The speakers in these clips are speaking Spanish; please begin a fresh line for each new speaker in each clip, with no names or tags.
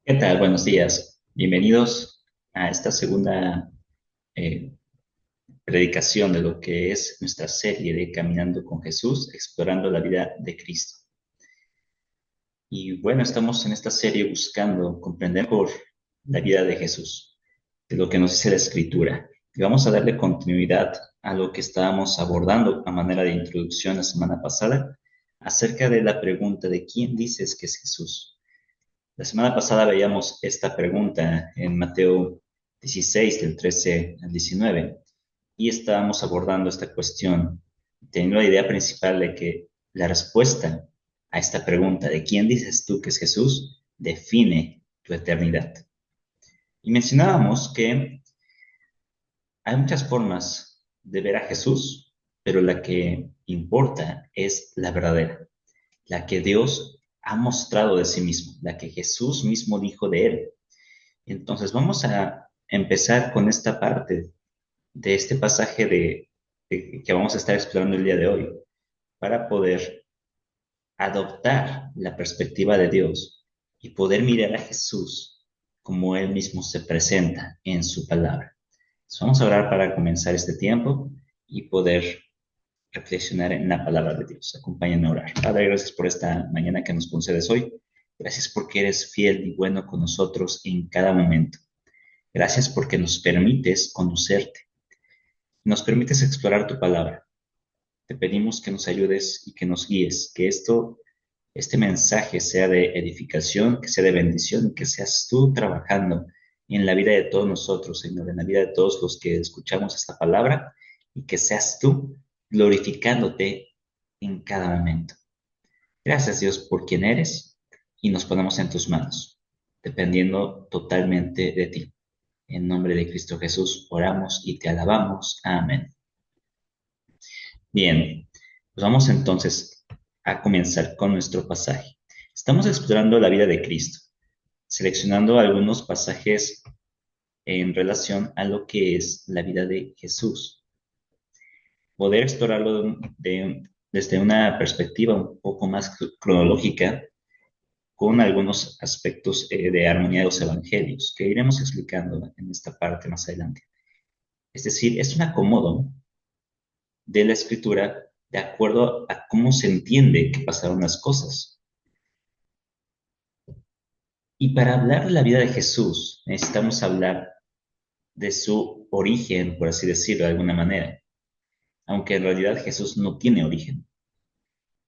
¿Qué tal? Buenos días. Bienvenidos a esta segunda eh, predicación de lo que es nuestra serie de Caminando con Jesús, explorando la vida de Cristo. Y bueno, estamos en esta serie buscando comprender por la vida de Jesús, de lo que nos dice la Escritura. Y vamos a darle continuidad a lo que estábamos abordando a manera de introducción la semana pasada, acerca de la pregunta de quién dices que es Jesús. La semana pasada veíamos esta pregunta en Mateo 16, del 13 al 19, y estábamos abordando esta cuestión, teniendo la idea principal de que la respuesta a esta pregunta de quién dices tú que es Jesús define tu eternidad. Y mencionábamos que hay muchas formas de ver a Jesús, pero la que importa es la verdadera, la que Dios ha mostrado de sí mismo, la que Jesús mismo dijo de él. Entonces vamos a empezar con esta parte de este pasaje que vamos a estar explorando el día de hoy para poder adoptar la perspectiva de Dios y poder mirar a Jesús como Él mismo se presenta en su palabra. Entonces, vamos a orar para comenzar este tiempo y poder reflexionar en la palabra de Dios. Acompáñenme a orar. Padre, gracias por esta mañana que nos concedes hoy. Gracias porque eres fiel y bueno con nosotros en cada momento. Gracias porque nos permites conocerte, nos permites explorar tu palabra. Te pedimos que nos ayudes y que nos guíes, que este mensaje sea de edificación, que sea de bendición, que seas tú trabajando en la vida de todos nosotros, Señor, en la vida de todos los que escuchamos esta palabra, y que seas tú glorificándote en cada momento. Gracias, Dios, por quien eres, y nos ponemos en tus manos, dependiendo totalmente de ti. En nombre de Cristo Jesús oramos y te alabamos. Amén. Bien, pues vamos entonces a comenzar con nuestro pasaje. Estamos explorando la vida de Cristo, seleccionando algunos pasajes en relación a lo que es la vida de Jesús. Poder explorarlo desde una perspectiva un poco más cronológica, con algunos aspectos de armonía de los evangelios, que iremos explicando en esta parte más adelante. Es decir, es un acomodo de la escritura de acuerdo a cómo se entiende que pasaron las cosas. Y para hablar de la vida de Jesús, necesitamos hablar de su origen, por así decirlo de alguna manera, aunque en realidad Jesús no tiene origen.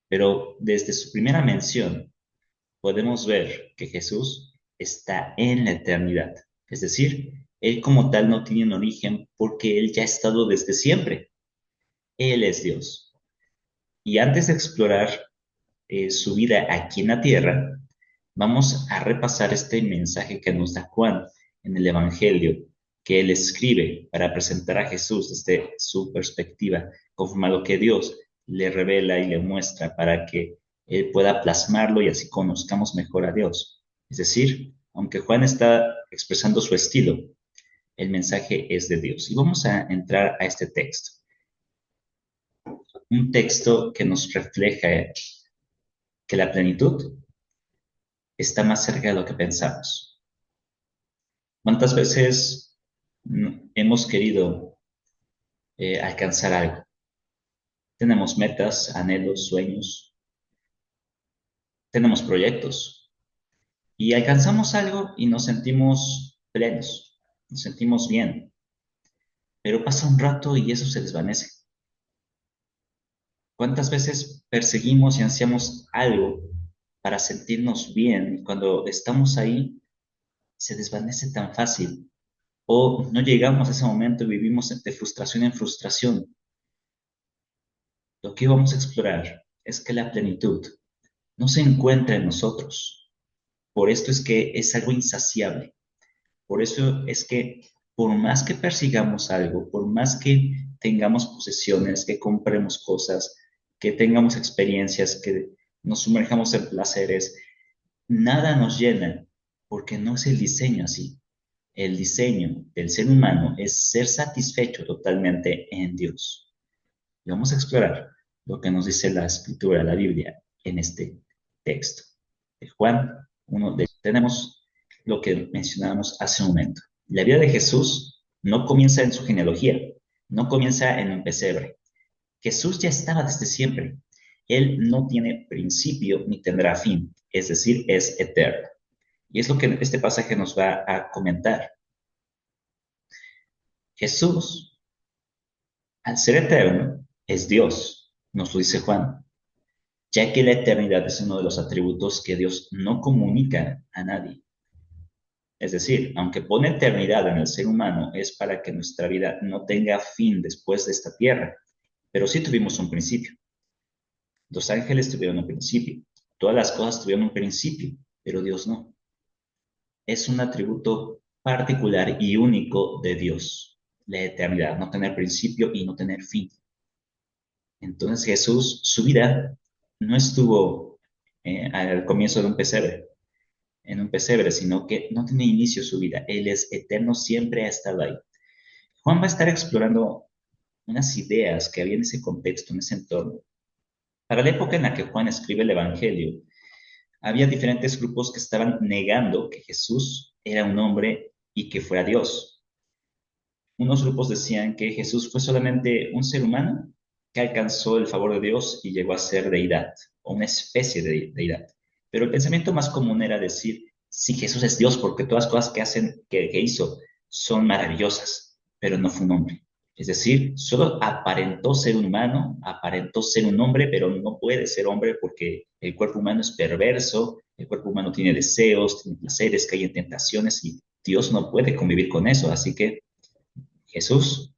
Pero desde su primera mención podemos ver que Jesús está en la eternidad. Es decir, Él como tal no tiene un origen porque Él ya ha estado desde siempre. Él es Dios. Y antes de explorar su vida aquí en la tierra, vamos a repasar este mensaje que nos da Juan en el Evangelio, que él escribe para presentar a Jesús desde su perspectiva, conforme a lo que Dios le revela y le muestra para que él pueda plasmarlo y así conozcamos mejor a Dios. Es decir, aunque Juan está expresando su estilo, el mensaje es de Dios. Y vamos a entrar a este texto, un texto que nos refleja que la plenitud está más cerca de lo que pensamos. ¿Cuántas veces hemos querido alcanzar algo? Tenemos metas, anhelos, sueños, tenemos proyectos y alcanzamos algo y nos sentimos plenos, nos sentimos bien, pero pasa un rato y eso se desvanece. ¿Cuántas veces perseguimos y ansiamos algo para sentirnos bien y cuando estamos ahí se desvanece tan fácil? O no llegamos a ese momento y vivimos de frustración en frustración. Lo que vamos a explorar es que la plenitud no se encuentra en nosotros. Por esto es que es algo insaciable. Por eso es que por más que persigamos algo, por más que tengamos posesiones, que compremos cosas, que tengamos experiencias, que nos sumerjamos en placeres, nada nos llena porque no es el diseño así. El diseño del ser humano es ser satisfecho totalmente en Dios. Y vamos a explorar lo que nos dice la escritura, la Biblia, en este texto. De Juan 1, tenemos lo que mencionábamos hace un momento. La vida de Jesús no comienza en su genealogía, no comienza en un pesebre. Jesús ya estaba desde siempre. Él no tiene principio ni tendrá fin, es decir, es eterno. Y es lo que este pasaje nos va a comentar. Jesús, al ser eterno, es Dios, nos lo dice Juan, ya que la eternidad es uno de los atributos que Dios no comunica a nadie. Es decir, aunque pone eternidad en el ser humano, es para que nuestra vida no tenga fin después de esta tierra, pero sí tuvimos un principio. Los ángeles tuvieron un principio, todas las cosas tuvieron un principio, pero Dios no. Es un atributo particular y único de Dios, la eternidad, no tener principio y no tener fin. Entonces Jesús, su vida no estuvo al comienzo de un pesebre, en un pesebre, sino que no tiene inicio su vida. Él es eterno, siempre ha estado ahí. Juan va a estar explorando unas ideas que había en ese contexto, en ese entorno. Para la época en la que Juan escribe el Evangelio, había diferentes grupos que estaban negando que Jesús era un hombre y que fuera Dios. Unos grupos decían que Jesús fue solamente un ser humano que alcanzó el favor de Dios y llegó a ser deidad, o una especie de deidad. Pero el pensamiento más común era decir, sí, Jesús es Dios porque todas las cosas que hizo son maravillosas, pero no fue un hombre. Es decir, solo aparentó ser un humano, aparentó ser un hombre, pero no puede ser hombre porque el cuerpo humano es perverso, el cuerpo humano tiene deseos, tiene placeres, cae en tentaciones y Dios no puede convivir con eso. Así que Jesús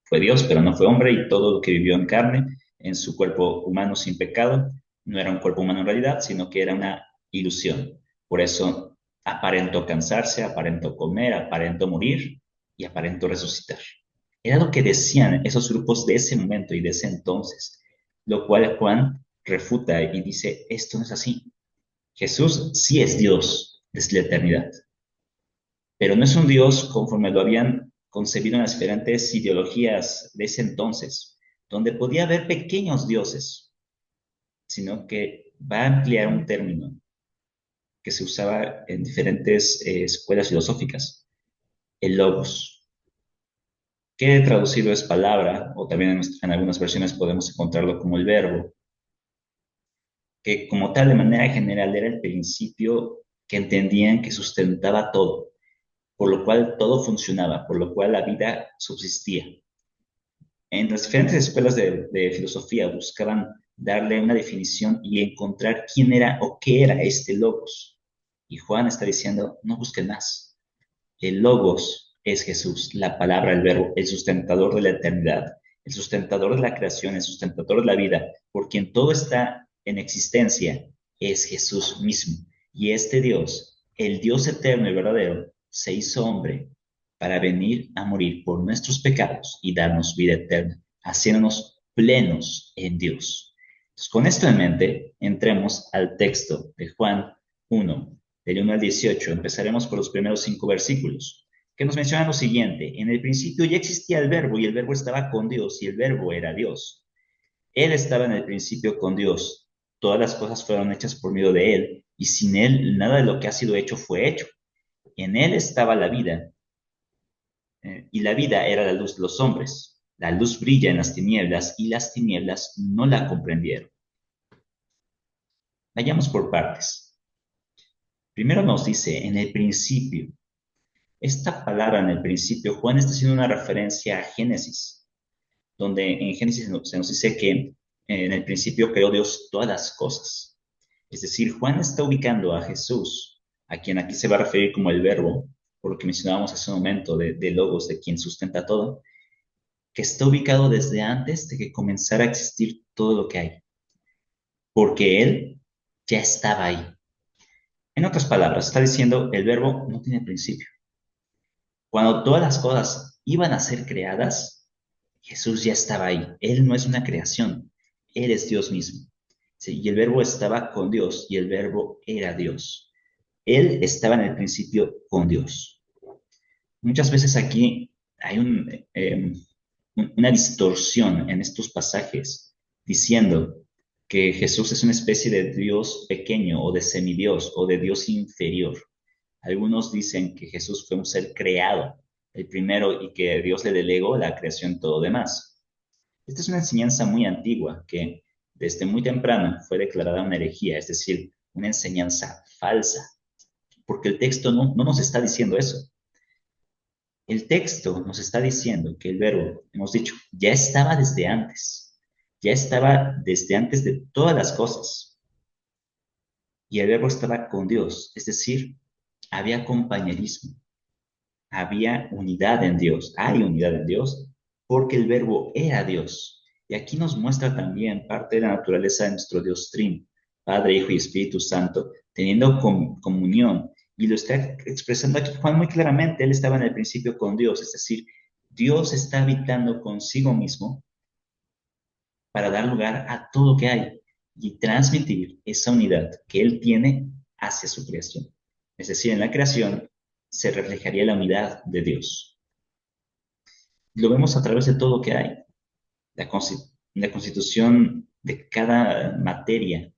fue Dios, pero no fue hombre y todo lo que vivió en carne, en su cuerpo humano sin pecado, no era un cuerpo humano en realidad, sino que era una ilusión. Por eso aparentó cansarse, aparentó comer, aparentó morir y aparentó resucitar. Era lo que decían esos grupos de ese momento y de ese entonces, lo cual Juan refuta y dice, esto no es así. Jesús sí es Dios desde la eternidad, pero no es un Dios conforme lo habían concebido en las diferentes ideologías de ese entonces, donde podía haber pequeños dioses, sino que va a ampliar un término que se usaba en diferentes escuelas filosóficas, el logos, que traducido es palabra, o también en algunas versiones podemos encontrarlo como el verbo, que como tal de manera general era el principio que entendían que sustentaba todo, por lo cual todo funcionaba, por lo cual la vida subsistía. En las diferentes escuelas de filosofía buscaban darle una definición y encontrar quién era o qué era este logos. Y Juan está diciendo, no busquen más. El logos es Jesús, la palabra, el verbo, el sustentador de la eternidad, el sustentador de la creación, el sustentador de la vida, por quien todo está en existencia, es Jesús mismo. Y este Dios, el Dios eterno y verdadero, se hizo hombre para venir a morir por nuestros pecados y darnos vida eterna, haciéndonos plenos en Dios. Entonces, con esto en mente, entremos al texto de Juan 1, del 1 al 18. Empezaremos por los primeros 5 versículos, que nos mencionan lo siguiente. En el principio ya existía el verbo y el verbo estaba con Dios y el verbo era Dios. Él estaba en el principio con Dios. Todas las cosas fueron hechas por medio de Él y sin Él nada de lo que ha sido hecho fue hecho. En Él estaba la vida y la vida era la luz de los hombres. La luz brilla en las tinieblas y las tinieblas no la comprendieron. Vayamos por partes. Primero nos dice, en el principio. Esta palabra en el principio, Juan está haciendo una referencia a Génesis, donde en Génesis se nos dice que en el principio creó Dios todas las cosas. Es decir, Juan está ubicando a Jesús, a quien aquí se va a referir como el verbo, por lo que mencionábamos hace un momento de logos, de quien sustenta todo, que está ubicado desde antes de que comenzara a existir todo lo que hay, porque Él ya estaba ahí. En otras palabras, está diciendo, el verbo no tiene principio. Cuando todas las cosas iban a ser creadas, Jesús ya estaba ahí. Él no es una creación, Él es Dios mismo. Sí, y el verbo estaba con Dios y el verbo era Dios. Él estaba en el principio con Dios. Muchas veces aquí hay una distorsión en estos pasajes diciendo que Jesús es una especie de Dios pequeño o de semidios o de Dios inferior. Algunos dicen que Jesús fue un ser creado, el primero, y que Dios le delegó la creación y todo demás. Esta es una enseñanza muy antigua que desde muy temprano fue declarada una herejía, es decir, una enseñanza falsa, porque el texto no nos está diciendo eso. El texto nos está diciendo que el verbo, hemos dicho, ya estaba desde antes de todas las cosas, y el verbo estaba con Dios, es decir, había compañerismo, había unidad en Dios, hay unidad en Dios, porque el verbo era Dios. Y aquí nos muestra también parte de la naturaleza de nuestro Dios Trin, Padre, Hijo y Espíritu Santo, teniendo comunión. Y lo está expresando aquí Juan muy claramente, él estaba en el principio con Dios, es decir, Dios está habitando consigo mismo para dar lugar a todo lo que hay y transmitir esa unidad que él tiene hacia su creación. Es decir, en la creación se reflejaría la unidad de Dios. Lo vemos a través de todo lo que hay. La constitución de cada materia,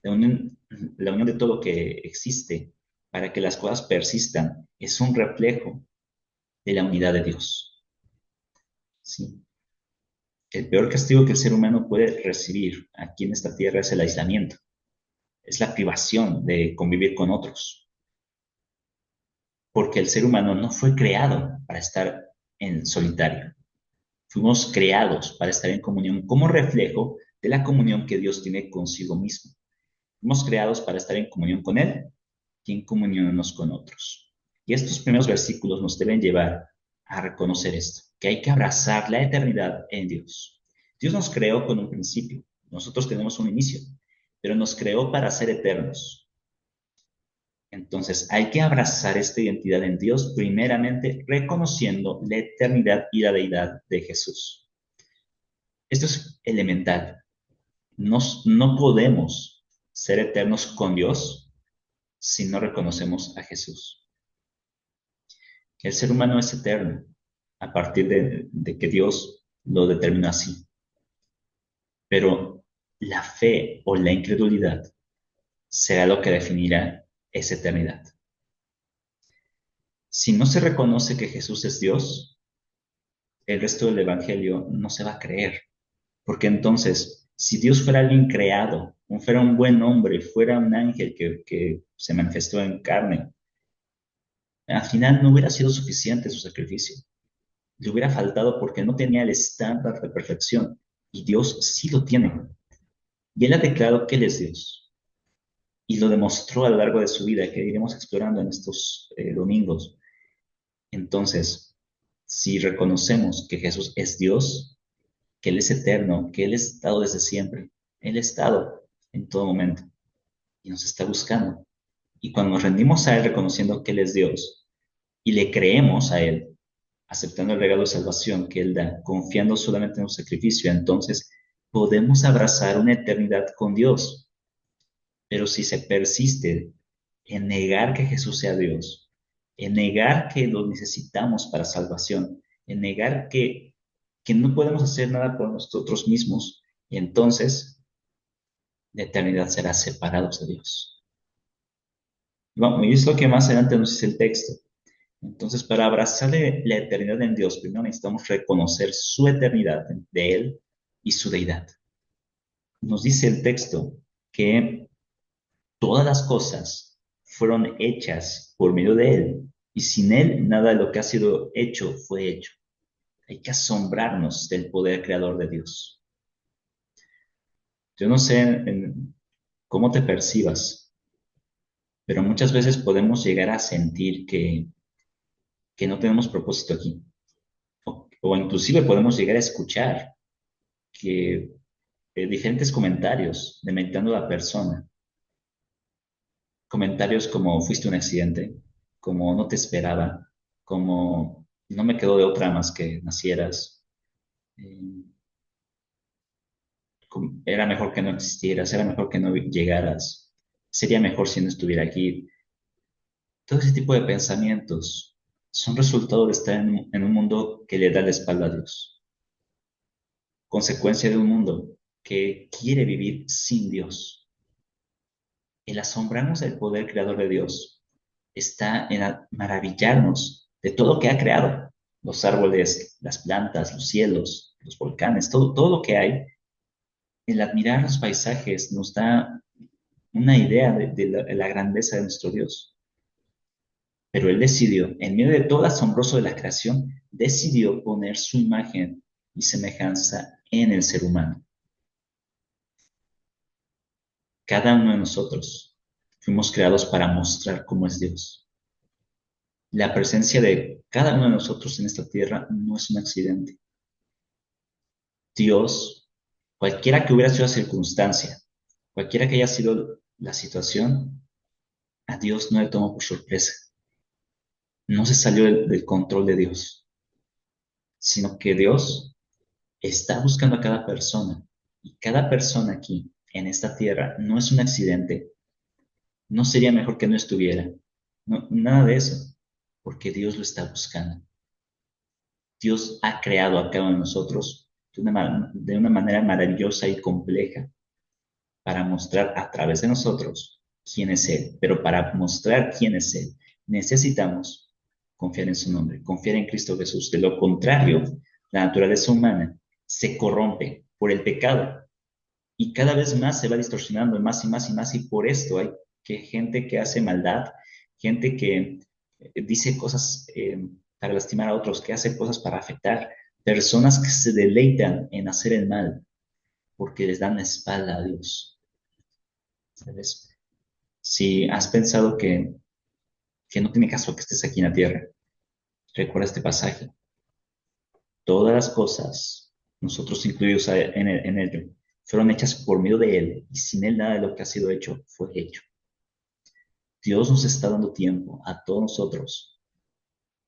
la unión, la unión de todo lo que existe para que las cosas persistan, es un reflejo de la unidad de Dios. ¿Sí? El peor castigo que el ser humano puede recibir aquí en esta tierra es el aislamiento, es la privación de convivir con otros, porque el ser humano no fue creado para estar en solitario. Fuimos creados para estar en comunión como reflejo de la comunión que Dios tiene consigo mismo. Fuimos creados para estar en comunión con Él y en comunión unos con otros. Y estos primeros versículos nos deben llevar a reconocer esto, que hay que abrazar la eternidad en Dios. Dios nos creó con un principio, nosotros tenemos un inicio, pero nos creó para ser eternos. Entonces hay que abrazar esta identidad en Dios, primeramente reconociendo la eternidad y la deidad de Jesús. Esto es elemental. No podemos ser eternos con Dios si no reconocemos a Jesús. El ser humano es eterno a partir de que Dios lo determinó así. Pero la fe o la incredulidad será lo que definirá esa eternidad. Si no se reconoce que Jesús es Dios, el resto del Evangelio no se va a creer. Porque entonces, si Dios fuera alguien creado, fuera un buen hombre, fuera un ángel que se manifestó en carne, al final no hubiera sido suficiente su sacrificio. Le hubiera faltado porque no tenía el estándar de perfección. Y Dios sí lo tiene. Y Él ha declarado que Él es Dios. Y lo demostró a lo largo de su vida, que iremos explorando en estos domingos. Entonces, si reconocemos que Jesús es Dios, que Él es eterno, que Él ha estado desde siempre, Él ha estado en todo momento y nos está buscando. Y cuando nos rendimos a Él reconociendo que Él es Dios y le creemos a Él, aceptando el regalo de salvación que Él da, confiando solamente en un sacrificio, entonces podemos abrazar una eternidad con Dios. Pero si se persiste en negar que Jesús sea Dios, en negar que lo necesitamos para salvación, en negar que no podemos hacer nada por nosotros mismos, y entonces la eternidad será separados de Dios. Bueno, y es lo que más adelante nos dice el texto. Entonces, para abrazarle la eternidad en Dios, primero necesitamos reconocer su eternidad de Él y su deidad. Nos dice el texto que todas las cosas fueron hechas por medio de Él, y sin Él nada de lo que ha sido hecho fue hecho. Hay que asombrarnos del poder creador de Dios. Yo no sé cómo te percibas, pero muchas veces podemos llegar a sentir que no tenemos propósito aquí. O inclusive podemos llegar a escuchar que diferentes comentarios demeritando a la persona. Comentarios como fuiste un accidente, como no te esperaba, como no me quedó de otra más que nacieras, eh, era mejor que no existieras, era mejor que no llegaras, sería mejor si no estuviera aquí. Todo ese tipo de pensamientos son resultado de estar en un mundo que le da la espalda a Dios, consecuencia de un mundo que quiere vivir sin Dios. El asombrarnos del poder creador de Dios está en maravillarnos de todo lo que ha creado, los árboles, las plantas, los cielos, los volcanes, todo lo que hay. El admirar los paisajes nos da una idea de la grandeza de nuestro Dios. Pero Él decidió, en medio de todo asombroso de la creación, decidió poner su imagen y semejanza en el ser humano. Cada uno de nosotros fuimos creados para mostrar cómo es Dios. La presencia de cada uno de nosotros en esta tierra no es un accidente. Dios, cualquiera que hubiera sido la circunstancia, cualquiera que haya sido la situación, a Dios no le tomó por sorpresa. No se salió del control de Dios, sino que Dios está buscando a cada persona. Y cada persona aquí, en esta tierra, no es un accidente. No sería mejor que no estuviera. No, nada de eso, porque Dios lo está buscando. Dios ha creado a cada uno de nosotros de una manera maravillosa y compleja para mostrar a través de nosotros quién es Él. Pero para mostrar quién es Él, necesitamos confiar en su nombre, confiar en Cristo Jesús. De lo contrario, la naturaleza humana se corrompe por el pecado y cada vez más se va distorsionando más y más y más. Y por esto hay gente que hace maldad, gente que dice cosas para lastimar a otros, que hace cosas para afectar, personas que se deleitan en hacer el mal porque les dan la espalda a Dios. ¿Sabes? Si has pensado que no tiene caso que estés aquí en la tierra, recuerda este pasaje. Todas las cosas, nosotros incluidos en ello, fueron hechas por medio de Él, y sin Él nada de lo que ha sido hecho fue hecho. Dios nos está dando tiempo a todos nosotros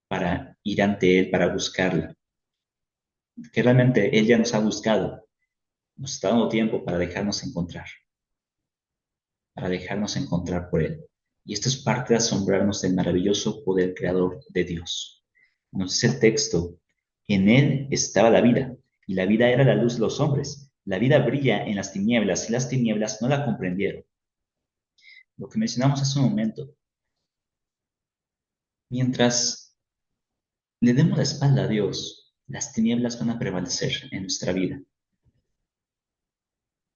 para ir ante Él, para buscarle. Que realmente Él ya nos ha buscado, nos está dando tiempo para dejarnos encontrar por Él. Y esto es parte de asombrarnos del maravilloso poder creador de Dios. Nos dice el texto, en Él estaba la vida, y la vida era la luz de los hombres. La vida brilla en las tinieblas, y las tinieblas no la comprendieron. Lo que mencionamos hace un momento, mientras le demos la espalda a Dios, las tinieblas van a prevalecer en nuestra vida.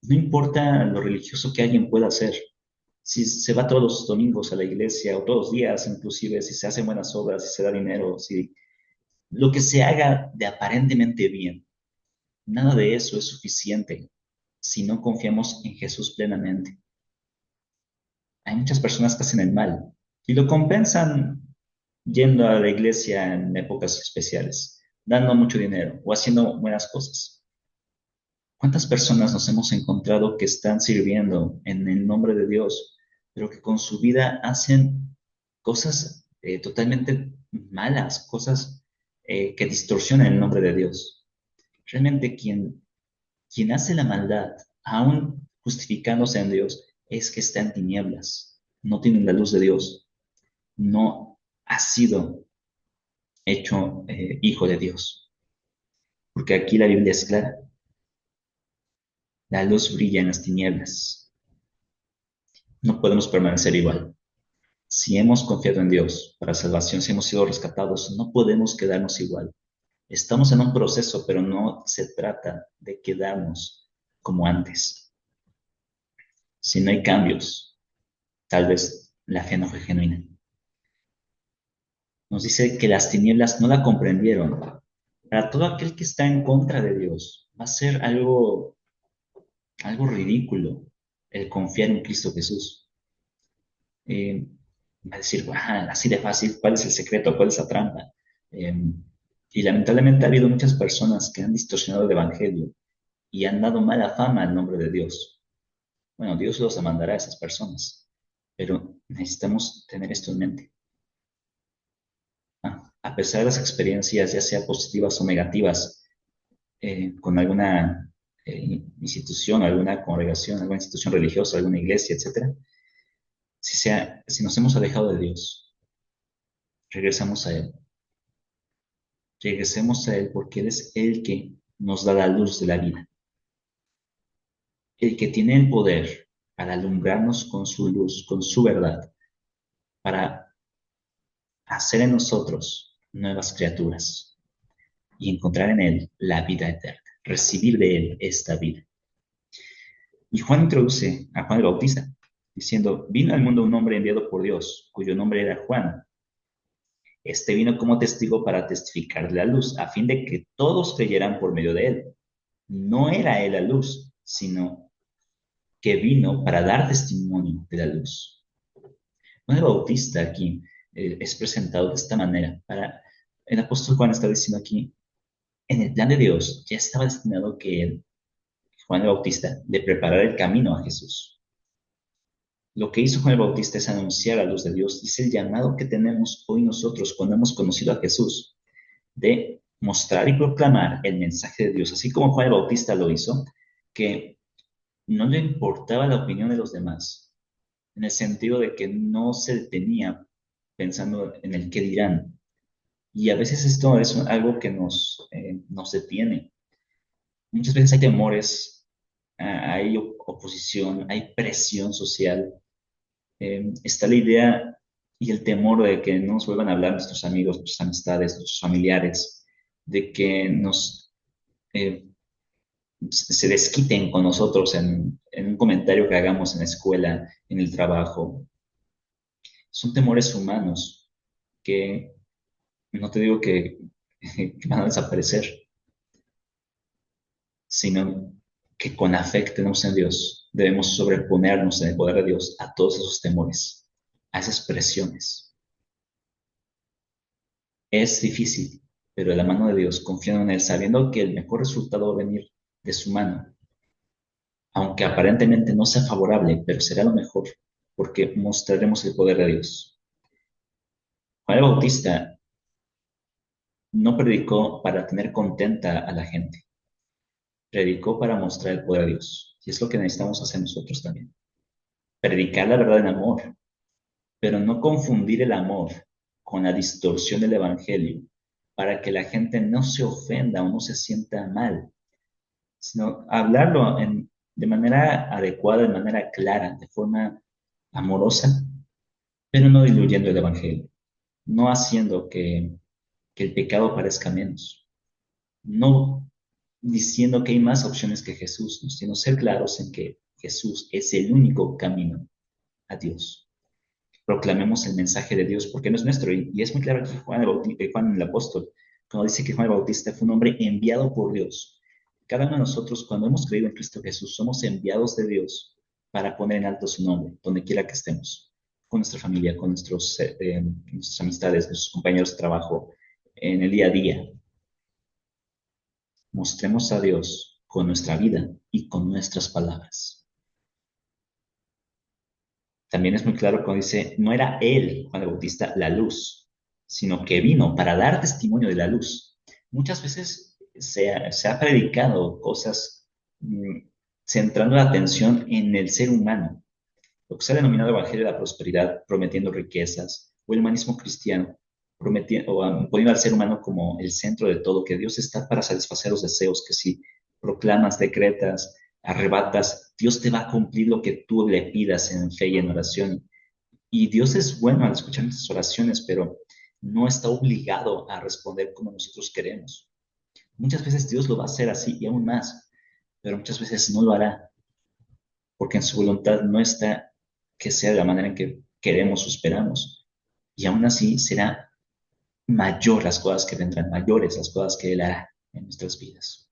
No importa lo religioso que alguien pueda hacer, si se va todos los domingos a la iglesia o todos los días, inclusive si se hacen buenas obras, si se da dinero, si lo que se haga de aparentemente bien, nada de eso es suficiente si no confiamos en Jesús plenamente. Hay muchas personas que hacen el mal y lo compensan yendo a la iglesia en épocas especiales, dando mucho dinero o haciendo buenas cosas. ¿Cuántas personas nos hemos encontrado que están sirviendo en el nombre de Dios, pero que con su vida hacen cosas totalmente malas, cosas que distorsionan el nombre de Dios? Realmente quien hace la maldad, aún justificándose en Dios, es que está en tinieblas, no tiene la luz de Dios, no ha sido hecho hijo de Dios. Porque aquí la Biblia es clara, la luz brilla en las tinieblas, no podemos permanecer igual. Si hemos confiado en Dios para salvación, si hemos sido rescatados, no podemos quedarnos igual. Estamos en un proceso, pero no se trata de quedarnos como antes. Si no hay cambios, tal vez la fe no fue genuina. Nos dice que las tinieblas no la comprendieron. Para todo aquel que está en contra de Dios, va a ser algo ridículo el confiar en Cristo Jesús. Eh, Va a decir, así de fácil, ¿cuál es el secreto? ¿Cuál es la trampa? Eh, y lamentablemente ha habido muchas personas que han distorsionado el Evangelio y han dado mala fama al nombre de Dios. Bueno, Dios los demandará a esas personas, pero necesitamos tener esto en mente. A pesar de las experiencias, ya sea positivas o negativas, con alguna institución, alguna congregación, alguna institución religiosa, alguna iglesia, etcétera, si nos hemos alejado de Dios, regresamos a Él. Regresemos a Él porque Él es el que nos da la luz de la vida, el que tiene el poder para alumbrarnos con su luz, con su verdad, para hacer en nosotros nuevas criaturas y encontrar en Él la vida eterna, recibir de Él esta vida. Y Juan introduce a Juan el Bautista, diciendo, vino al mundo un hombre enviado por Dios, cuyo nombre era Juan. Este vino como testigo para testificar de la luz, a fin de que todos creyeran por medio de él. No era él la luz, sino que vino para dar testimonio de la luz. Juan el Bautista aquí es presentado de esta manera. El apóstol Juan está diciendo aquí, en el plan de Dios ya estaba destinado que él, Juan el Bautista, le preparara el camino a Jesús. Lo que hizo Juan el Bautista es anunciar la luz de Dios, y es el llamado que tenemos hoy nosotros cuando hemos conocido a Jesús, de mostrar y proclamar el mensaje de Dios, así como Juan el Bautista lo hizo, que no le importaba la opinión de los demás, en el sentido de que no se detenía pensando en el qué dirán. Y a veces esto es algo que nos detiene. Muchas veces hay temores, hay oposición, hay presión social. Está la idea y el temor de que no nos vuelvan a hablar nuestros amigos, nuestras amistades, nuestros familiares, de que eh, se desquiten con nosotros en un comentario que hagamos en la escuela, en el trabajo. Son temores humanos que no te digo que van a desaparecer, sino que con afecto tenemos en Dios debemos sobreponernos en el poder de Dios a todos esos temores, a esas presiones. Es difícil, pero de la mano de Dios, confiando en Él, sabiendo que el mejor resultado va a venir de su mano, aunque aparentemente no sea favorable, pero será lo mejor, porque mostraremos el poder de Dios. Juan el Bautista no predicó para tener contenta a la gente, predicó para mostrar el poder de Dios. Y es lo que necesitamos hacer nosotros también. Predicar la verdad en amor, pero no confundir el amor con la distorsión del Evangelio, para que la gente no se ofenda o no se sienta mal, sino hablarlo de manera adecuada, de manera clara, de forma amorosa, pero no diluyendo el Evangelio, no haciendo que el pecado parezca menos, no diciendo que hay más opciones que Jesús, sino ser claros en que Jesús es el único camino a Dios. Proclamemos el mensaje de Dios porque no es nuestro. Y es muy claro aquí Juan el apóstol, cuando dice que Juan el Bautista fue un hombre enviado por Dios. Cada uno de nosotros, cuando hemos creído en Cristo Jesús, somos enviados de Dios para poner en alto su nombre, donde quiera que estemos, con nuestra familia, con nuestras amistades, nuestros compañeros de trabajo, en el día a día. Mostremos a Dios con nuestra vida y con nuestras palabras. También es muy claro cuando dice, no era él, Juan el Bautista, la luz, sino que vino para dar testimonio de la luz. Muchas veces se ha predicado cosas centrando la atención en el ser humano, lo que se ha denominado Evangelio de la Prosperidad, prometiendo riquezas, o el humanismo cristiano, poniendo al ser humano como el centro de todo, que Dios está para satisfacer los deseos, que si proclamas, decretas, arrebatas, Dios te va a cumplir lo que tú le pidas en fe y en oración. Y Dios es bueno al escuchar nuestras oraciones, pero no está obligado a responder como nosotros queremos. Muchas veces Dios lo va a hacer así y aún más, pero muchas veces no lo hará, porque en su voluntad no está que sea de la manera en que queremos o esperamos. Y aún así será mayor las cosas que vendrán, mayores las cosas que Él hará en nuestras vidas.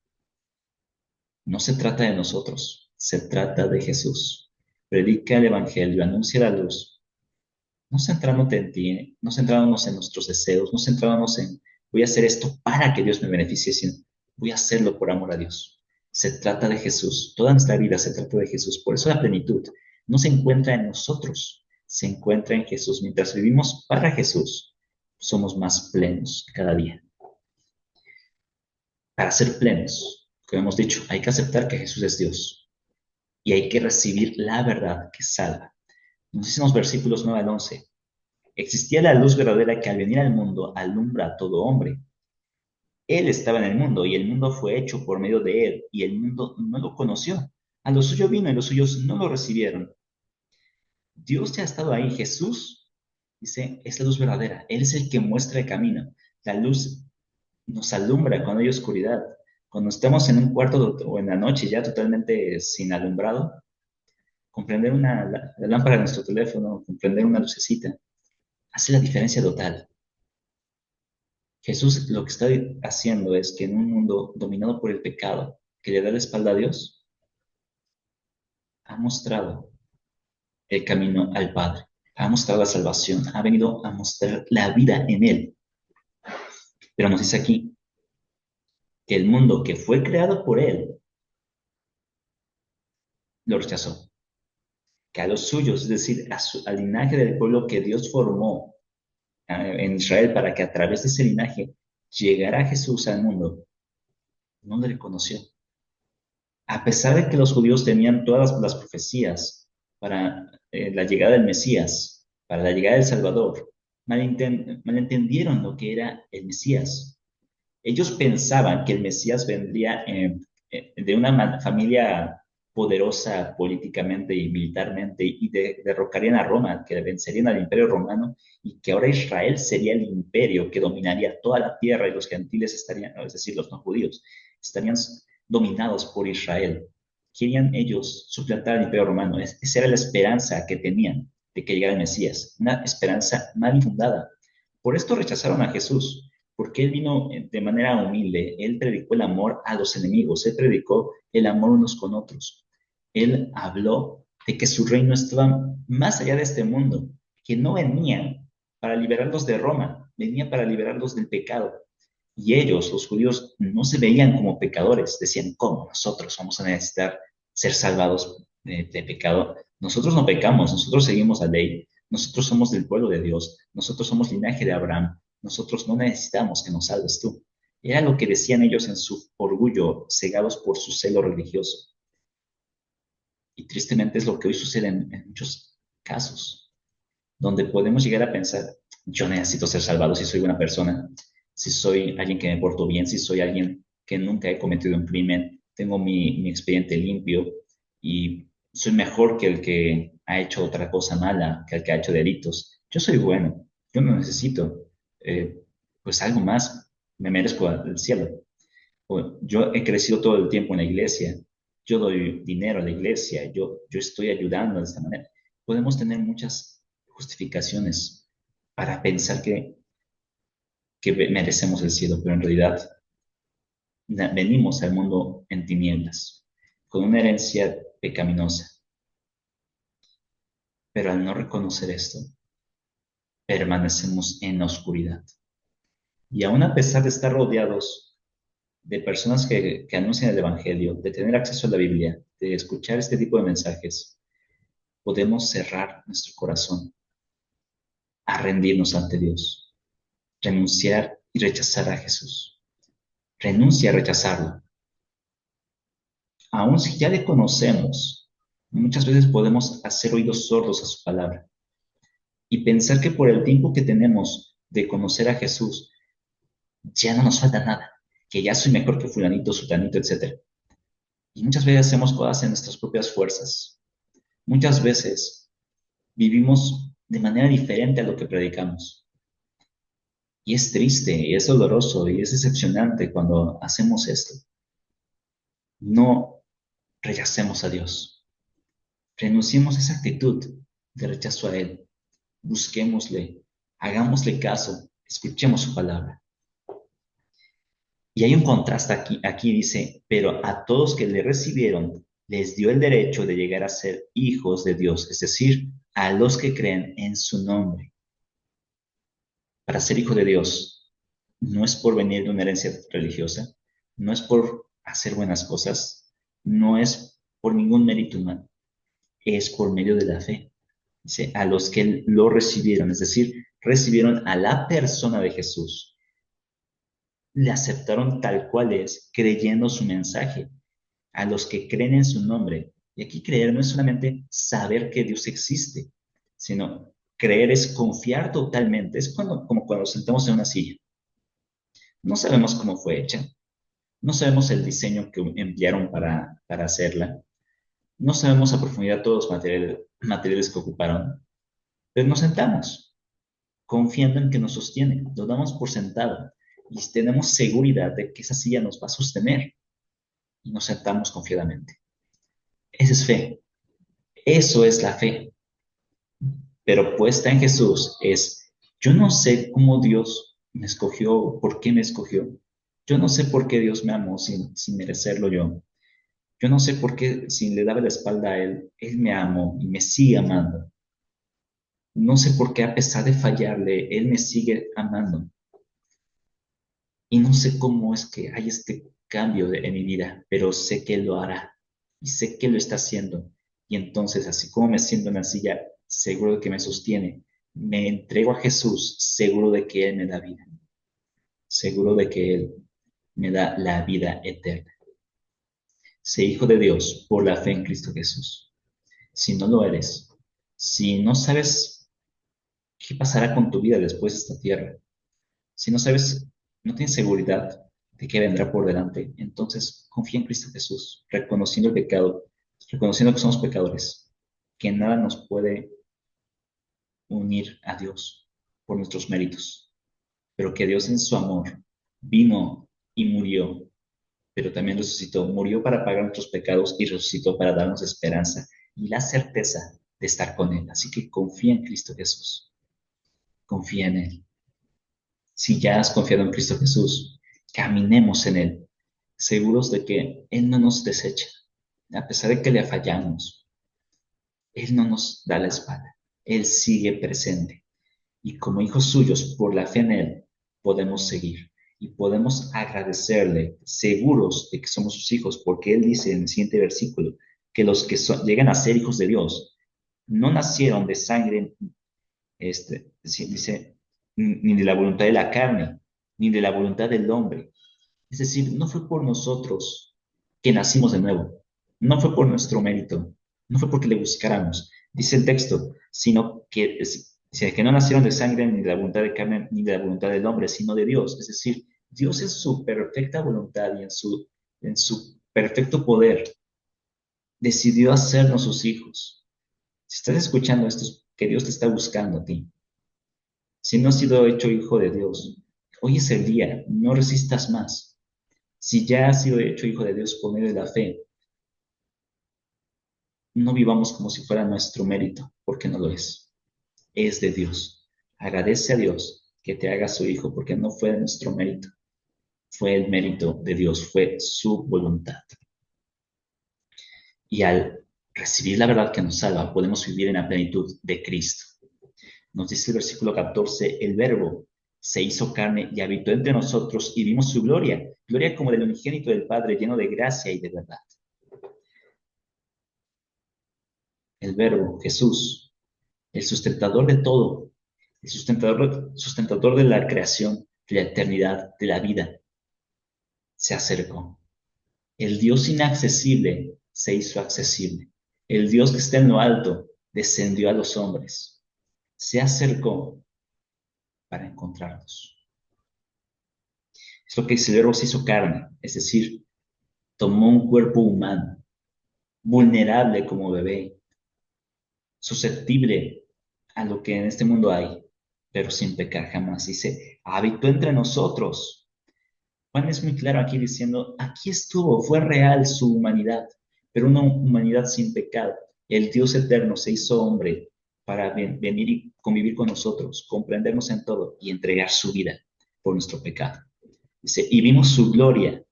No se trata de nosotros, se trata de Jesús. Predica el Evangelio, anuncia la luz, no centrándote en ti, no centrándonos en nuestros deseos, no centrándonos en voy a hacer esto para que Dios me beneficie, sino voy a hacerlo por amor a Dios. Se trata de Jesús, toda nuestra vida se trata de Jesús. Por eso la plenitud no se encuentra en nosotros, se encuentra en Jesús. Mientras vivimos para Jesús, somos más plenos cada día. Para ser plenos, como hemos dicho, hay que aceptar que Jesús es Dios y hay que recibir la verdad que salva. Nos dicen los versículos 9 al 11. Existía la luz verdadera que al venir al mundo alumbra a todo hombre. Él estaba en el mundo y el mundo fue hecho por medio de él y el mundo no lo conoció. A lo suyo vino y los suyos no lo recibieron. Dios ya ha estado ahí. Jesús Dice, es la luz verdadera. Él es el que muestra el camino. La luz nos alumbra cuando hay oscuridad. Cuando estamos en un cuarto o en la noche ya totalmente sin alumbrado, comprender la lámpara de nuestro teléfono, comprender una lucecita, hace la diferencia total. Jesús lo que está haciendo es que en un mundo dominado por el pecado, que le da la espalda a Dios, ha mostrado el camino al Padre, ha mostrado la salvación, ha venido a mostrar la vida en Él. Pero nos dice aquí que el mundo que fue creado por Él lo rechazó, que a los suyos, es decir, al linaje del pueblo que Dios formó en Israel para que a través de ese linaje llegara Jesús al mundo, no le reconoció. A pesar de que los judíos tenían todas las profecías para la llegada del Mesías, para la llegada del Salvador, malentendieron lo que era el Mesías. Ellos pensaban que el Mesías vendría de una familia poderosa políticamente y militarmente y derrocarían a Roma, que vencerían al imperio romano y que ahora Israel sería el imperio que dominaría toda la tierra y los gentiles estarían, es decir, los no judíos, estarían dominados por Israel. Querían ellos suplantar al imperio romano. Esa era la esperanza que tenían de que llegara el Mesías, una esperanza mal infundada. Por esto rechazaron a Jesús, porque Él vino de manera humilde, Él predicó el amor a los enemigos, Él predicó el amor unos con otros. Él habló de que su reino estaba más allá de este mundo, que no venía para liberarlos de Roma, venía para liberarlos del pecado. Y ellos, los judíos, no se veían como pecadores, decían, ¿cómo nosotros vamos a necesitar ser salvados de pecado? Nosotros no pecamos, nosotros seguimos la ley, nosotros somos del pueblo de Dios, nosotros somos linaje de Abraham, nosotros no necesitamos que nos salves tú. Era lo que decían ellos en su orgullo, cegados por su celo religioso. Y tristemente es lo que hoy sucede en muchos casos, donde podemos llegar a pensar, yo necesito ser salvado si soy buena persona, si soy alguien que me porto bien, si soy alguien que nunca he cometido un crimen, tengo mi expediente limpio y soy mejor que el que ha hecho otra cosa mala, que el que ha hecho delitos. Yo soy bueno, yo no necesito pues algo más, me merezco el cielo. O yo he crecido todo el tiempo en la iglesia, yo doy dinero a la iglesia, yo estoy ayudando de esta manera. Podemos tener muchas justificaciones para pensar que merecemos el cielo, pero en realidad venimos al mundo en tinieblas, con una herencia pecaminosa. Pero al no reconocer esto, permanecemos en la oscuridad. Y aún a pesar de estar rodeados de personas que anuncian el Evangelio, de tener acceso a la Biblia, de escuchar este tipo de mensajes, podemos cerrar nuestro corazón a rendirnos ante Dios, renunciar y rechazar a Jesús. Renuncia a rechazarlo. Aun si ya le conocemos, muchas veces podemos hacer oídos sordos a su palabra y pensar que por el tiempo que tenemos de conocer a Jesús, ya no nos falta nada, que ya soy mejor que fulanito, sutanito, etc. Y muchas veces hacemos cosas en nuestras propias fuerzas. Muchas veces vivimos de manera diferente a lo que predicamos. Y es triste, y es doloroso, y es decepcionante cuando hacemos esto. No rechacemos a Dios. Renunciemos a esa actitud de rechazo a Él. Busquémosle, hagámosle caso, escuchemos su palabra. Y hay un contraste aquí. Aquí dice, pero a todos que le recibieron, les dio el derecho de llegar a ser hijos de Dios, es decir, a los que creen en su nombre. Para ser hijo de Dios, no es por venir de una herencia religiosa, no es por hacer buenas cosas, no es por ningún mérito humano, es por medio de la fe. Dice, a los que lo recibieron, es decir, recibieron a la persona de Jesús, le aceptaron tal cual es, creyendo su mensaje, a los que creen en su nombre. Y aquí creer no es solamente saber que Dios existe, sino creer es confiar totalmente. Es como cuando sentamos en una silla. No sabemos cómo fue hecha, no sabemos el diseño que emplearon para hacerla, no sabemos a profundidad todos los materiales que ocuparon, pero nos sentamos. confiando en que nos sostiene, lo damos por sentado y tenemos seguridad de que esa silla nos va a sostener y nos sentamos confiadamente. Esa es fe, eso es la fe, pero puesta en Jesús es, yo no sé cómo Dios me escogió, por qué me escogió, yo no sé por qué Dios me amó sin merecerlo yo. Yo no sé por qué, si le daba la espalda a Él, Él me amó y me sigue amando. No sé por qué, a pesar de fallarle, Él me sigue amando. Y no sé cómo es que hay este cambio en mi vida, pero sé que Él lo hará y sé que lo está haciendo. Y entonces, así como me siento en la silla, seguro de que me sostiene, me entrego a Jesús, seguro de que Él me da vida, seguro de que Él me da la vida eterna. Sé hijo de Dios por la fe en Cristo Jesús. Si no lo eres, si no sabes qué pasará con tu vida después de esta tierra, si no sabes, no tienes seguridad de qué vendrá por delante, entonces confía en Cristo Jesús, reconociendo el pecado, reconociendo que somos pecadores, que nada nos puede unir a Dios por nuestros méritos, pero que Dios en su amor vino y murió, pero también resucitó, murió para pagar nuestros pecados y resucitó para darnos esperanza y la certeza de estar con Él. Así que confía en Cristo Jesús, confía en Él. Si ya has confiado en Cristo Jesús, caminemos en Él, seguros de que Él no nos desecha, a pesar de que le fallamos. Él no nos da la espalda, Él sigue presente. Y como hijos suyos, por la fe en Él, podemos seguir y podemos agradecerle, seguros de que somos sus hijos, porque Él dice en el siguiente versículo que los que llegan a ser hijos de Dios no nacieron de sangre, dice, ni de la voluntad de la carne, ni de la voluntad del hombre. Es decir, no fue por nosotros que nacimos de nuevo, no fue por nuestro mérito, no fue porque le buscáramos, dice el texto, sino que, dice que no nacieron de sangre, ni de la voluntad de carne, ni de la voluntad del hombre, sino de Dios. Es decir, Dios en su perfecta voluntad y en su perfecto poder decidió hacernos sus hijos. Si estás escuchando esto, es que Dios te está buscando a ti. Si no has sido hecho hijo de Dios, hoy es el día, no resistas más. Si ya has sido hecho hijo de Dios por medio de la fe, no vivamos como si fuera nuestro mérito, porque no lo es. Es de Dios. Agradece a Dios que te haga su hijo, porque no fue nuestro mérito, fue el mérito de Dios, fue su voluntad. Y al recibir la verdad que nos salva, podemos vivir en la plenitud de Cristo. Nos dice el versículo 14, el verbo se hizo carne y habitó entre nosotros y vimos su gloria, gloria como del unigénito del Padre, lleno de gracia y de verdad. El verbo, Jesús, el sustentador de todo, el sustentador de la creación, de la eternidad, de la vida, se acercó. El Dios inaccesible se hizo accesible. El Dios que está en lo alto descendió a los hombres. Se acercó para encontrarnos. Es lo que dice el verbo se hizo carne, es decir, tomó un cuerpo humano, vulnerable como bebé, susceptible a lo que en este mundo hay, pero sin pecar jamás. Dice, habitó entre nosotros. Juan es muy claro aquí diciendo, aquí estuvo, fue real su humanidad, pero una humanidad sin pecado. El Dios eterno se hizo hombre para venir y convivir con nosotros, comprendernos en todo y entregar su vida por nuestro pecado. Dice, y vimos su gloria,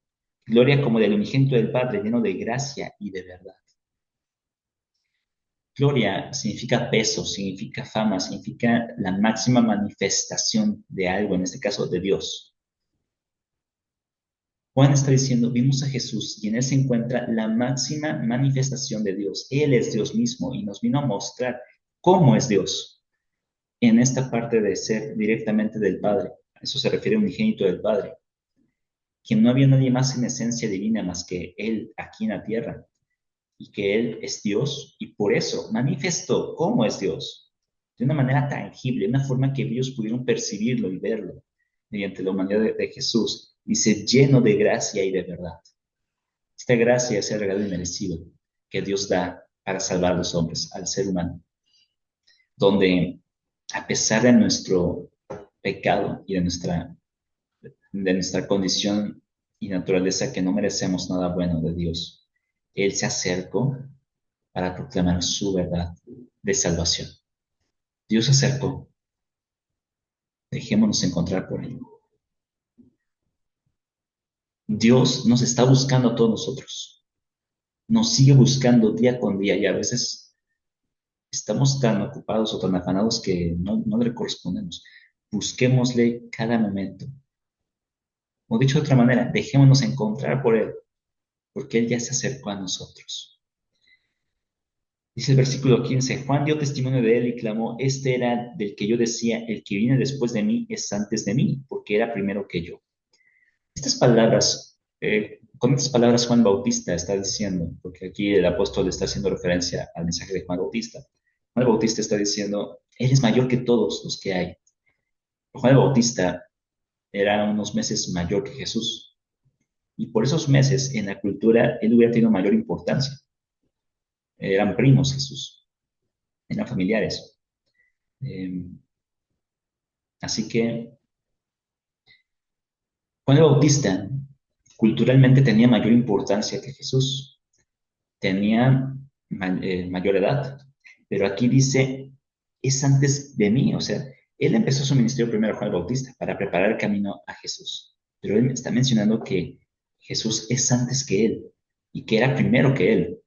gloria como del unigénito del Padre, lleno de gracia y de verdad. Gloria significa peso, significa fama, significa la máxima manifestación de algo, en este caso de Dios. Juan está diciendo, vimos a Jesús y en él se encuentra la máxima manifestación de Dios. Él es Dios mismo y nos vino a mostrar cómo es Dios en esta parte de ser directamente del Padre. A eso se refiere a unigénito del Padre. Que no había nadie más en esencia divina más que Él aquí en la tierra y que Él es Dios y por eso manifestó cómo es Dios de una manera tangible, una forma que ellos pudieron percibirlo y verlo mediante la humanidad de Jesús. Dice, lleno de gracia y de verdad. Esta gracia es el regalo inmerecido que Dios da para salvar a los hombres, al ser humano, donde a pesar de nuestro pecado y de nuestra condición y naturaleza que no merecemos nada bueno de Dios. Él se acercó para proclamar su verdad de salvación. Dios se acercó. Dejémonos encontrar por Él. Dios nos está buscando a todos nosotros. Nos sigue buscando día con día y a veces estamos tan ocupados o tan afanados que no le correspondemos. Busquémosle cada momento. O dicho de otra manera, dejémonos encontrar por Él, porque Él ya se acercó a nosotros. Dice el versículo 15, Juan dio testimonio de Él y clamó, este era del que yo decía, el que viene después de mí es antes de mí, porque era primero que yo. Estas palabras, con estas palabras Juan Bautista está diciendo, porque aquí el apóstol está haciendo referencia al mensaje de Juan Bautista. Juan Bautista está diciendo, Él es mayor que todos los que hay. Juan Bautista era unos meses mayor que Jesús. Y por esos meses en la cultura él hubiera tenido mayor importancia. Eran primos Jesús, eran familiares. Eh, así que Juan el Bautista culturalmente tenía mayor importancia que Jesús. Tenía mayor edad. Pero aquí dice, es antes de mí. O sea, él empezó su ministerio primero, Juan el Bautista, para preparar el camino a Jesús. Pero él está mencionando que Jesús es antes que él y que era primero que él.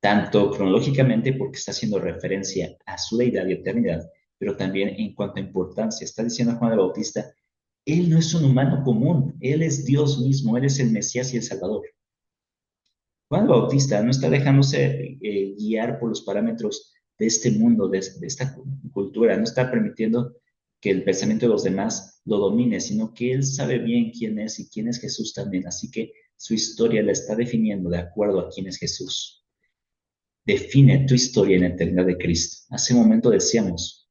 Tanto cronológicamente porque está haciendo referencia a su deidad y eternidad, pero también en cuanto a importancia. Está diciendo Juan el Bautista, él no es un humano común, él es Dios mismo, él es el Mesías y el Salvador. Juan el Bautista no está dejándose guiar por los parámetros de este mundo, de esta cultura, no está permitiendo que el pensamiento de los demás lo domine, sino que él sabe bien quién es y quién es Jesús también. Así que su historia la está definiendo de acuerdo a quién es Jesús. Define tu historia en la eternidad de Cristo. Hace un momento decíamos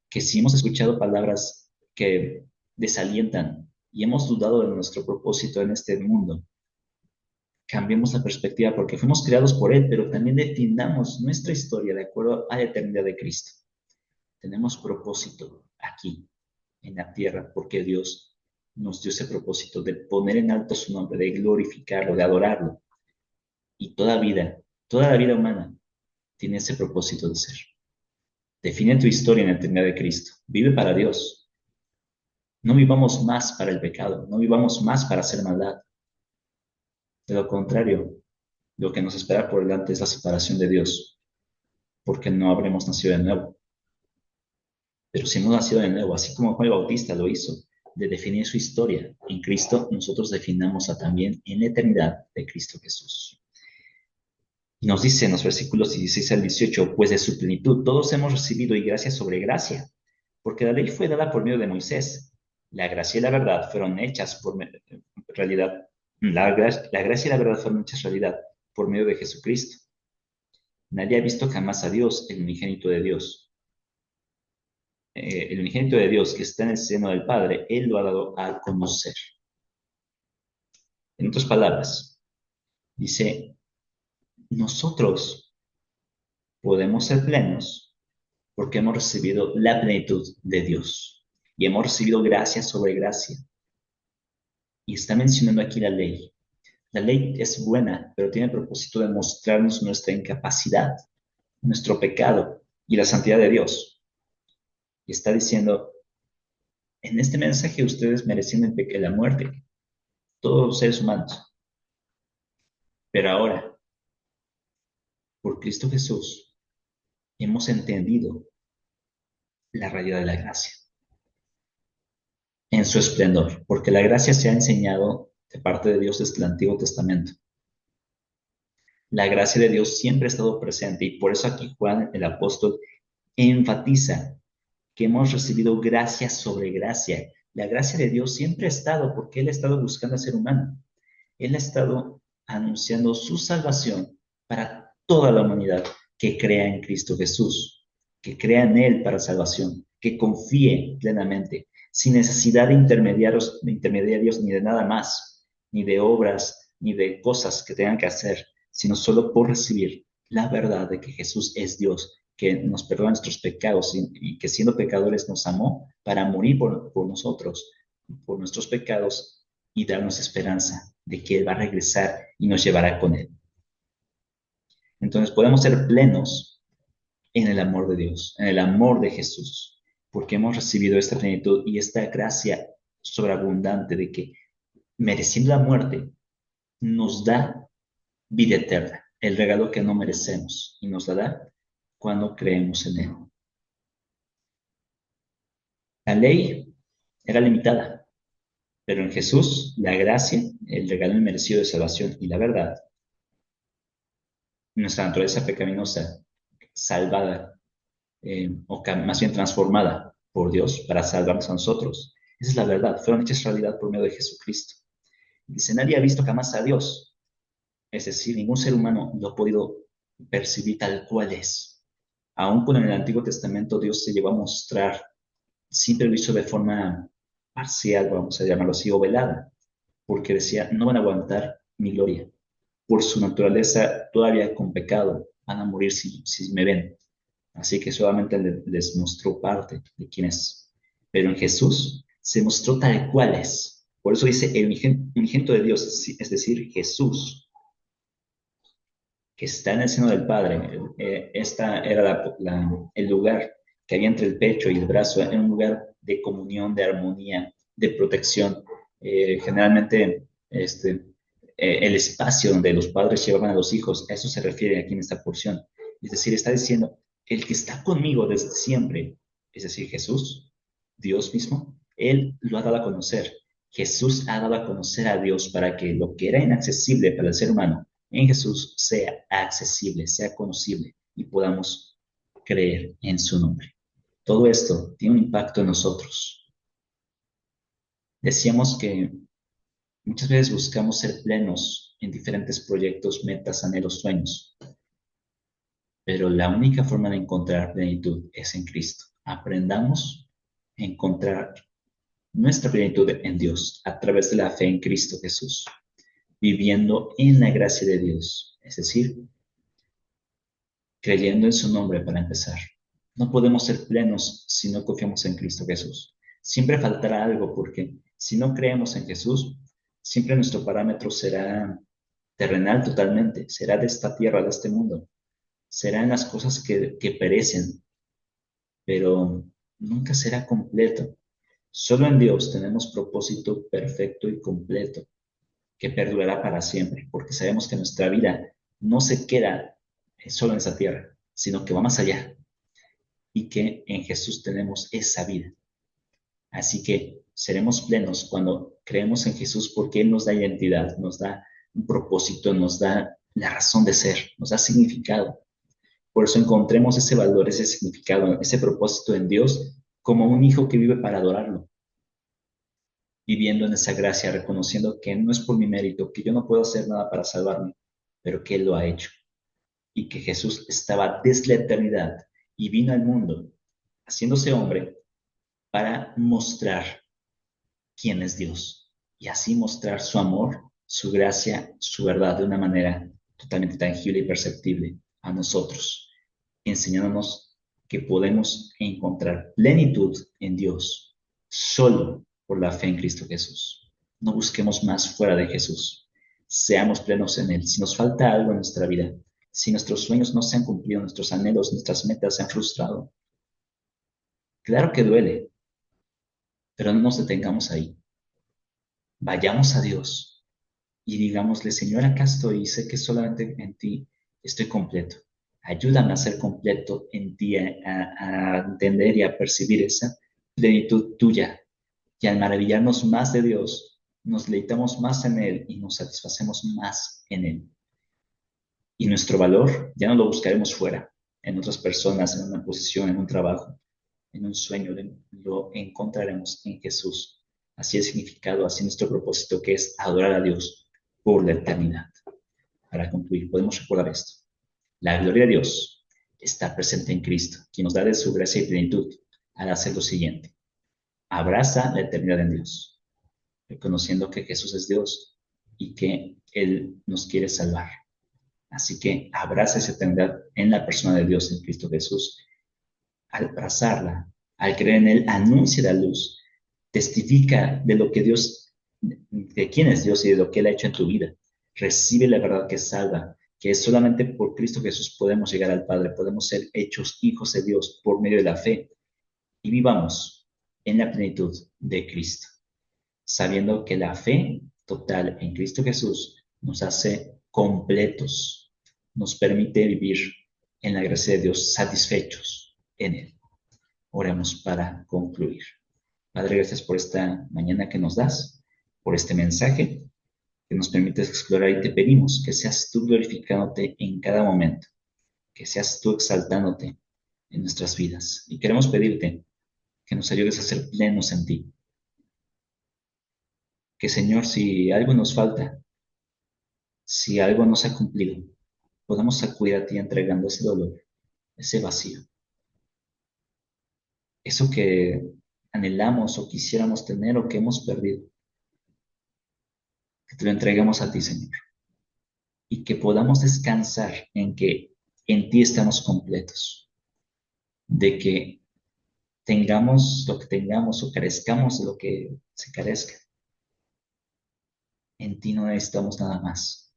que si hemos escuchado palabras que desalientan y hemos dudado de nuestro propósito en este mundo, cambiemos la perspectiva porque fuimos creados por Él, pero también definamos nuestra historia de acuerdo a la eternidad de Cristo. Tenemos propósito aquí, en la tierra, porque Dios nos dio ese propósito de poner en alto su nombre, de glorificarlo, de adorarlo. Y toda la vida humana, tiene ese propósito de ser. Define tu historia en la eternidad de Cristo. Vive para Dios. No vivamos más para el pecado, no vivamos más para hacer maldad. De lo contrario, lo que nos espera por delante es la separación de Dios, porque no habremos nacido de nuevo. Pero si hemos nacido de nuevo, así como Juan el Bautista lo hizo, de definir su historia en Cristo, nosotros definamos también en la eternidad de Cristo Jesús. Y nos dice en los versículos 16 al 18, pues de su plenitud todos hemos recibido y gracia sobre gracia, porque la ley fue dada por medio de Moisés. La gracia y la verdad fueron hechas por realidad. La gracia y la verdad fueron hechas realidad por medio de Jesucristo. Nadie ha visto jamás a Dios, el unigénito de Dios. El unigénito de Dios que está en el seno del Padre, Él lo ha dado a conocer. En otras palabras, dice, nosotros podemos ser plenos porque hemos recibido la plenitud de Dios y hemos recibido gracia sobre gracia. Y está mencionando aquí la ley. La ley es buena, pero tiene el propósito de mostrarnos nuestra incapacidad, nuestro pecado y la santidad de Dios. Y está diciendo, en este mensaje ustedes merecían la muerte, todos los seres humanos. Pero ahora, por Cristo Jesús, hemos entendido la realidad de la gracia en su esplendor, porque la gracia se ha enseñado de parte de Dios desde el Antiguo Testamento. La gracia de Dios siempre ha estado presente y por eso aquí Juan, el apóstol, enfatiza que hemos recibido gracia sobre gracia. La gracia de Dios siempre ha estado porque Él ha estado buscando al ser humano. Él ha estado anunciando su salvación para toda la humanidad que crea en Cristo Jesús, que crea en Él para salvación, que confíe plenamente, sin necesidad de intermediarios ni de nada más, ni de obras, ni de cosas que tengan que hacer, sino solo por recibir la verdad de que Jesús es Dios, que nos perdona nuestros pecados y que siendo pecadores nos amó para morir por nosotros, por nuestros pecados y darnos esperanza de que Él va a regresar y nos llevará con Él. Entonces podemos ser plenos en el amor de Dios, en el amor de Jesús, porque hemos recibido esta plenitud y esta gracia sobreabundante de que mereciendo la muerte nos da vida eterna, el regalo que no merecemos y nos la da cuando creemos en Él. La ley era limitada, pero en Jesús la gracia, el regalo inmerecido de salvación y la verdad, nuestra naturaleza pecaminosa salvada o más bien transformada por Dios para salvarnos a nosotros. Esa es la verdad, fueron hechas realidad por medio de Jesucristo. Dice, nadie ha visto jamás a Dios, es decir, ningún ser humano lo ha podido percibir tal cual es. Aún cuando en el Antiguo Testamento Dios se llevó a mostrar, siempre lo hizo de forma parcial, vamos a llamarlo así, o velada, porque decía, no van a aguantar mi gloria. Por su naturaleza, todavía con pecado, van a morir si me ven. Así que solamente les mostró parte de quién es. Pero en Jesús se mostró tal cual es. Por eso dice el unigénito de Dios, es decir, Jesús, que está en el seno del Padre. Esta era el lugar que había entre el pecho y el brazo, era un lugar de comunión, de armonía, de protección. Generalmente, el espacio donde los padres llevaban a los hijos, a eso se refiere aquí en esta porción. Es decir, está diciendo, el que está conmigo desde siempre, es decir, Jesús, Dios mismo, Él lo ha dado a conocer. Jesús ha dado a conocer a Dios para que lo que era inaccesible para el ser humano, en Jesús sea accesible, sea conocible y podamos creer en su nombre. Todo esto tiene un impacto en nosotros. Decíamos que muchas veces buscamos ser plenos en diferentes proyectos, metas, anhelos, sueños, pero la única forma de encontrar plenitud es en Cristo. Aprendamos a encontrar nuestra plenitud en Dios a través de la fe en Cristo Jesús, viviendo en la gracia de Dios, es decir, creyendo en su nombre para empezar. No podemos ser plenos si no confiamos en Cristo Jesús. Siempre faltará algo porque si no creemos en Jesús, siempre nuestro parámetro será terrenal totalmente, será de esta tierra, de este mundo, serán las cosas que perecen, pero nunca será completo. Solo en Dios tenemos propósito perfecto y completo que perdurará para siempre, porque sabemos que nuestra vida no se queda solo en esa tierra, sino que va más allá y que en Jesús tenemos esa vida. Así que seremos plenos cuando creemos en Jesús porque Él nos da identidad, nos da un propósito, nos da la razón de ser, nos da significado. Por eso encontremos ese valor, ese significado, ese propósito en Dios como un hijo que vive para adorarlo, viviendo en esa gracia, reconociendo que no es por mi mérito, que yo no puedo hacer nada para salvarme, pero que Él lo ha hecho y que Jesús estaba desde la eternidad y vino al mundo haciéndose hombre para mostrar quién es Dios y así mostrar su amor, su gracia, su verdad de una manera totalmente tangible y perceptible a nosotros, enseñándonos que podemos encontrar plenitud en Dios solo por la fe en Cristo Jesús. No busquemos más fuera de Jesús. Seamos plenos en Él. Si nos falta algo en nuestra vida, si nuestros sueños no se han cumplido, nuestros anhelos, nuestras metas se han frustrado, claro que duele, pero no nos detengamos ahí. Vayamos a Dios y digámosle, Señor, acá estoy y sé que solamente en ti estoy completo. Ayúdame a ser completo en ti, a entender y a percibir esa plenitud tuya. Y al maravillarnos más de Dios, nos deleitamos más en Él y nos satisfacemos más en Él. Y nuestro valor ya no lo buscaremos fuera, en otras personas, en una posición, en un trabajo, en un sueño, lo encontraremos en Jesús. Así el significado, así nuestro propósito, que es adorar a Dios por la eternidad. Para concluir, podemos recordar esto. La gloria de Dios está presente en Cristo, quien nos da de su gracia y plenitud al hacer lo siguiente. Abraza la eternidad en Dios, reconociendo que Jesús es Dios y que Él nos quiere salvar. Así que abraza esa eternidad en la persona de Dios en Cristo Jesús, al abrazarla, al creer en Él, anuncia la luz, testifica de lo que Dios, de quién es Dios y de lo que Él ha hecho en tu vida. Recibe la verdad que salva, que es solamente por Cristo Jesús podemos llegar al Padre, podemos ser hechos hijos de Dios por medio de la fe y vivamos en la plenitud de Cristo, sabiendo que la fe total en Cristo Jesús nos hace completos, nos permite vivir en la gracia de Dios satisfechos en Él. Oremos para concluir. Padre, gracias por esta mañana que nos das, por este mensaje que nos permites explorar y te pedimos que seas tú glorificándote en cada momento, que seas tú exaltándote en nuestras vidas. Y queremos pedirte que nos ayudes a ser plenos en ti. Que Señor, si algo nos falta, si algo no se ha cumplido, podamos acudir a ti entregando ese dolor, ese vacío, eso que anhelamos o quisiéramos tener o que hemos perdido, que te lo entreguemos a ti, Señor, y que podamos descansar en que en ti estamos completos, de que tengamos lo que tengamos o carezcamos de lo que se carezca. En ti no necesitamos nada más,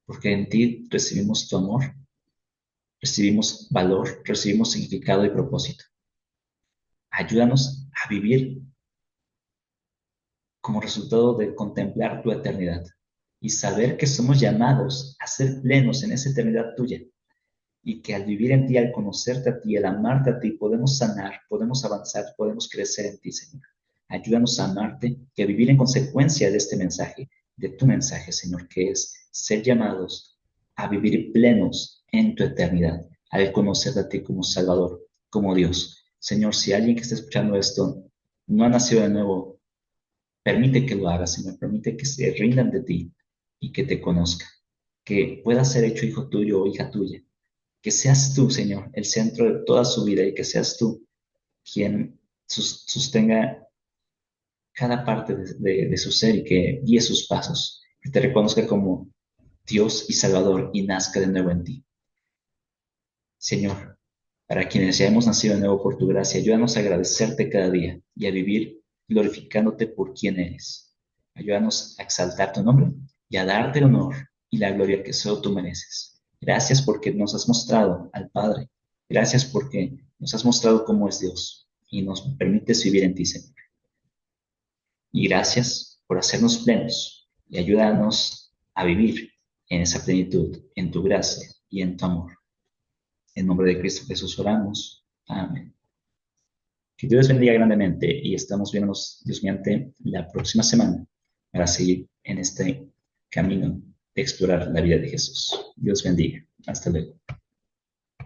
porque en ti recibimos tu amor, recibimos valor, recibimos significado y propósito. Ayúdanos a vivir como resultado de contemplar tu eternidad y saber que somos llamados a ser plenos en esa eternidad tuya y que al vivir en ti, al conocerte a ti, al amarte a ti, podemos sanar, podemos avanzar, podemos crecer en ti, Señor. Ayúdanos a amarte y a vivir en consecuencia de este mensaje, de tu mensaje, Señor, que es ser llamados a vivir plenos en tu eternidad, al conocerte a ti como Salvador, como Dios. Señor, si alguien que está escuchando esto no ha nacido de nuevo, permite que lo haga, Señor, permite que se rindan de ti y que te conozca, que pueda ser hecho hijo tuyo o hija tuya, que seas tú, Señor, el centro de toda su vida y que seas tú quien sostenga cada parte de su ser y que guíe sus pasos, que te reconozca como Dios y Salvador y nazca de nuevo en ti. Señor, para quienes ya hemos nacido de nuevo por tu gracia, ayúdanos a agradecerte cada día y a vivir glorificándote por quien eres. Ayúdanos a exaltar tu nombre y a darte el honor y la gloria que solo tú mereces. Gracias porque nos has mostrado al Padre. Gracias porque nos has mostrado cómo es Dios y nos permites vivir en ti, Señor. Y gracias por hacernos plenos y ayúdanos a vivir en esa plenitud, en tu gracia y en tu amor. En nombre de Cristo Jesús oramos. Amén. Que Dios bendiga grandemente y estamos viéndonos, Dios mediante, la próxima semana para seguir en este camino de explorar la vida de Jesús. Dios bendiga. Hasta luego.